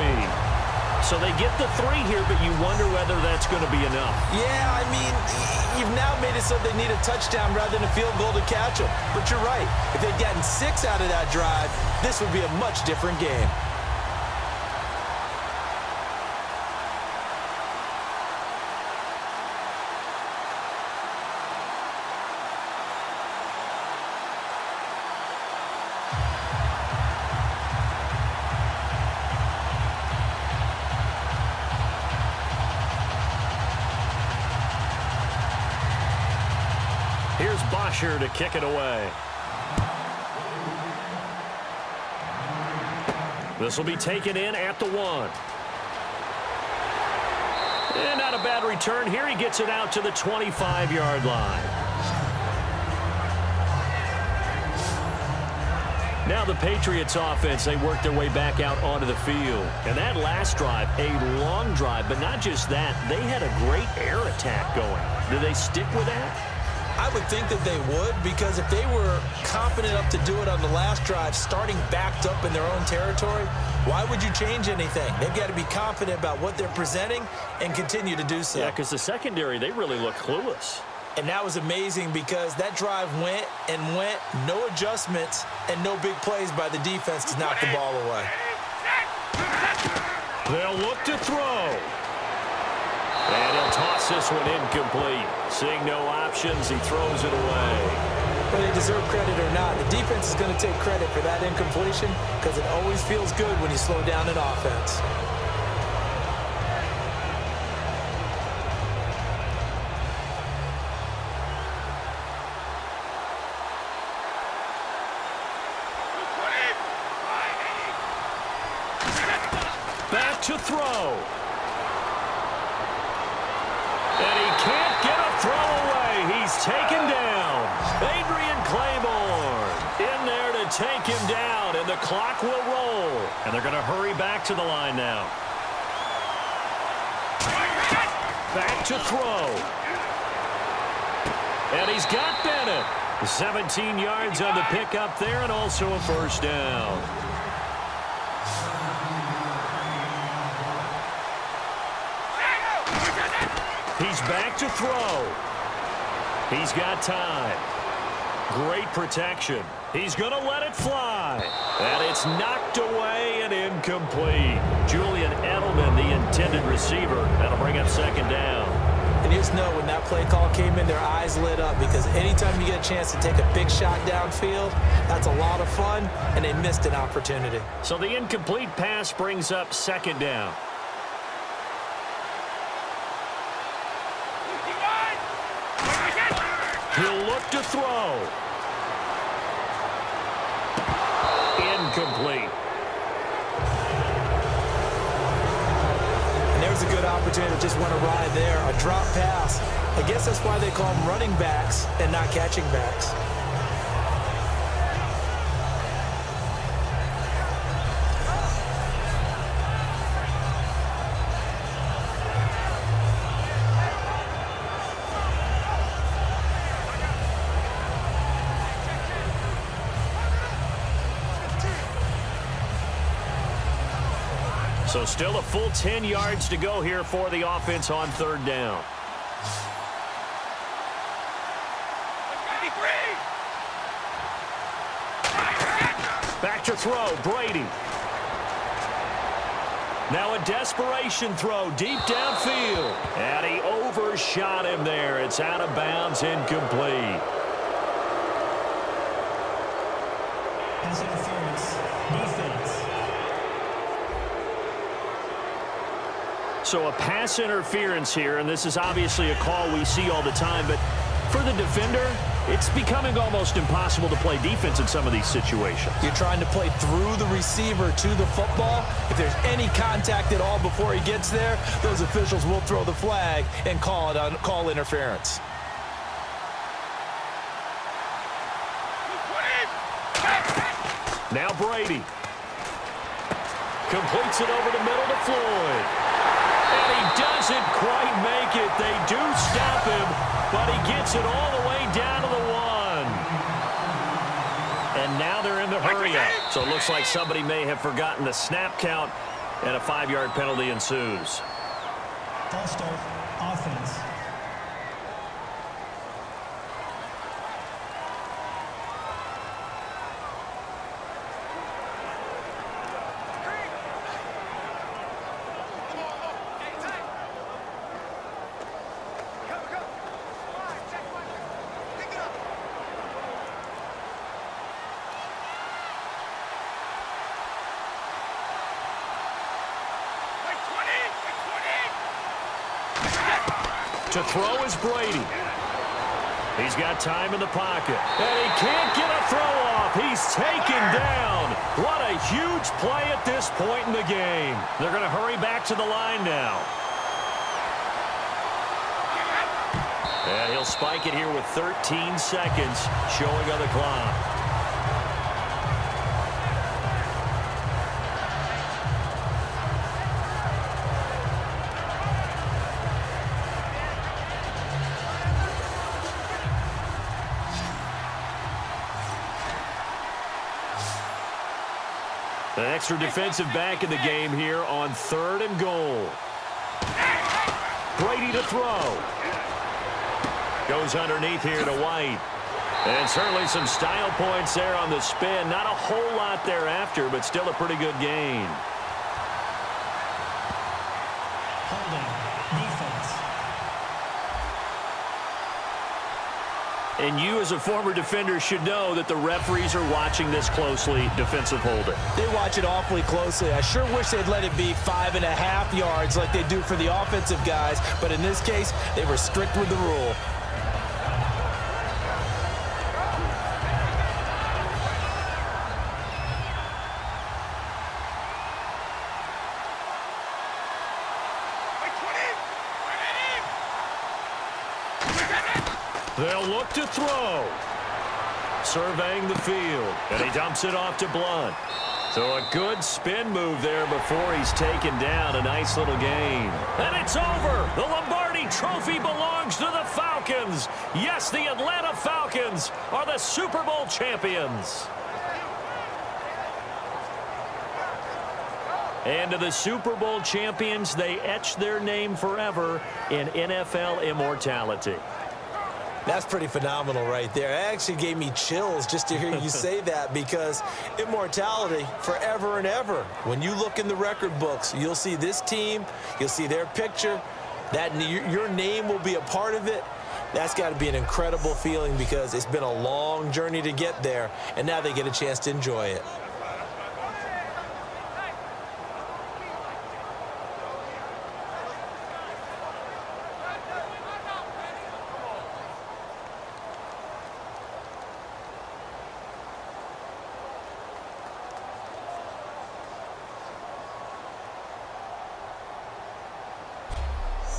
So they get the 3 here, but you wonder whether that's going to be enough. Yeah, I mean, you've now made it so they need a touchdown rather than a field goal to catch them. But you're right. If they'd gotten 6 out of that drive, this would be a much different game. Here's Bosher to kick it away. This will be taken in at the 1. And not a bad return. Here he gets it out to the 25-yard line. Now the Patriots offense, they work their way back out onto the field. And that last drive, a long drive, but not just that. They had a great air attack going. Do they stick with that? I would think that they would, because if they were confident enough to do it on the last drive, starting backed up in their own territory, why would you change anything? They've got to be confident about what they're presenting and continue to do so. Yeah, because the secondary, they really look clueless. And that was amazing because that drive went and went, no adjustments, and no big plays by the defense to knock the ball away. They'll look to throw. And he'll toss this one incomplete. Seeing no options, he throws it away. Whether they deserve credit or not, the defense is going to take credit for that incompletion because it always feels good when you slow down an offense. Back to throw. And he can't get a throw away. He's taken down. Adrian Claiborne in there to take him down, and the clock will roll. And they're going to hurry back to the line now. Back to throw. And he's got Bennett. 17 yards on the pickup there, and also a first down. He's back to throw. He's got time. Great protection. He's going to let it fly. And it's knocked away and incomplete. Julian Edelman, the intended receiver. That'll bring up second down. And you just know when that play call came in, their eyes lit up because anytime you get a chance to take a big shot downfield, that's a lot of fun, and they missed an opportunity. So the incomplete pass brings up second down. He'll look to throw. Incomplete. And there's a good opportunity that just went awry there. A drop pass. I guess that's why they call them running backs and not catching backs. So still a full 10 yards to go here for the offense on third down. Back to throw, Brady. Now a desperation throw deep downfield. And he overshot him there. It's out of bounds, incomplete. Pass interference. Defense. So a pass interference here, and this is obviously a call we see all the time, but for the defender, it's becoming almost impossible to play defense in some of these situations. You're trying to play through the receiver to the football. If there's any contact at all before he gets there, those officials will throw the flag and call interference. Now Brady completes it over the middle to Floyd. And he doesn't quite make it. They do stop him, but he gets it all the way down to the 1. And now they're in the hurry-up. So it looks like somebody may have forgotten the snap count, and a 5-yard penalty ensues. False start, offense. To throw is Brady. He's got time in the pocket. And he can't get a throw off. He's taken down. What a huge play at this point in the game. They're going to hurry back to the line now. And he'll spike it here with 13 seconds showing on the clock. An extra defensive back in the game here on 3rd and goal. Brady to throw. Goes underneath here to White. And certainly some style points there on the spin. Not a whole lot thereafter, but still a pretty good gain. Holding. Defense. And you as a former defender should know that the referees are watching this closely. Defensive holding. They watch it awfully closely. I sure wish they'd let it be 5.5 yards like they do for the offensive guys. But in this case, they were strict with the rule. They'll look to throw. Surveying the field. And he dumps it off to Blunt. So a good spin move there before he's taken down. A nice little gain. And it's over. The Lombardi Trophy belongs to the Falcons. Yes, the Atlanta Falcons are the Super Bowl champions. And to the Super Bowl champions, they etch their name forever in NFL immortality. That's pretty phenomenal right there. It actually gave me chills just to hear you say that, because immortality forever and ever. When you look in the record books, you'll see this team, you'll see their picture, that your name will be a part of it. That's got to be an incredible feeling, because it's been a long journey to get there, and now they get a chance to enjoy it.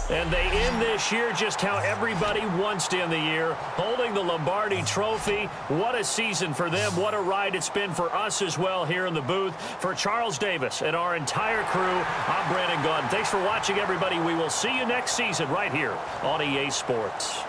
And they end this year just how everybody wants to end the year, holding the Lombardi Trophy. What a season for them. What a ride it's been for us as well here in the booth. For Charles Davis and our entire crew, I'm Brandon Gaudin. Thanks for watching, everybody. We will see you next season right here on EA Sports.